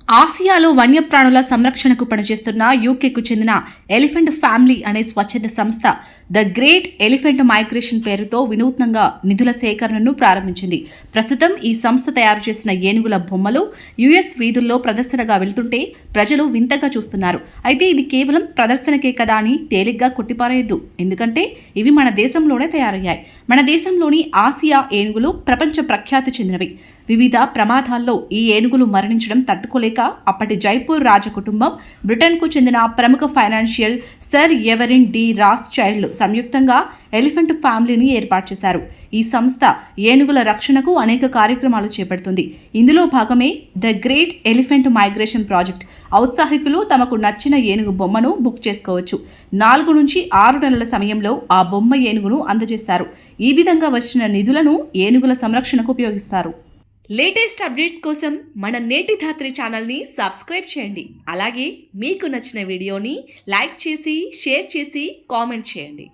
ఆసియాలో వన్యప్రాణుల సంరక్షణకు పనిచేస్తున్న యూకేకు చెందిన ఎలిఫెంట్ ఫ్యామిలీ అనే స్వచ్ఛంద సంస్థ ద గ్రేట్ ఎలిఫెంట్ మైగ్రేషన్ పేరుతో వినూత్నంగా నిధుల సేకరణను ప్రారంభించింది. ప్రస్తుతం ఈ సంస్థ తయారు చేసిన ఏనుగుల బొమ్మలు యుఎస్ వీధుల్లో ప్రదర్శనగా వెళ్తుంటే ప్రజలు వింతగా చూస్తున్నారు. అయితే ఇది కేవలం ప్రదర్శనకే కదా అని తేలిగ్గా కొట్టిపారేయద్దు. ఎందుకంటే ఇవి మన దేశంలోనే తయారయ్యాయి. మన దేశంలోని ఆసియా ఏనుగులు ప్రపంచ ప్రఖ్యాతి చెందినవి. వివిధ ప్రమాదాల్లో ఈ ఏనుగులు మరణించడం తట్టుకోలేక అప్పటి జైపూర్ రాజకుటుంబం, బ్రిటన్కు చెందిన ప్రముఖ financial sir Evelyn de Rothschild సంయుక్తంగా ఎలిఫెంట్ ఫ్యామిలీని ఏర్పాటు చేశారు. ఈ సంస్థ ఏనుగుల రక్షణకు అనేక కార్యక్రమాలు చేపడుతుంది. ఇందులో భాగమే the great elephant migration project. ఔత్సాహికులు తమకు నచ్చిన ఏనుగు బొమ్మను బుక్ చేసుకోవచ్చు. 4 నుంచి 6 నెలల సమయంలో ఆ బొమ్మ ఏనుగును అందజేస్తారు. ఈ విధంగా వచ్చిన నిధులను ఏనుగుల సంరక్షణకు ఉపయోగిస్తారు. లేటెస్ట్ అప్డేట్స్ కోసం మన నేటి ధాత్రి ఛానల్ని సబ్స్క్రైబ్ చేయండి. అలాగే మీకు నచ్చిన వీడియోని లైక్ చేసి, షేర్ చేసి, కామెంట్ చేయండి.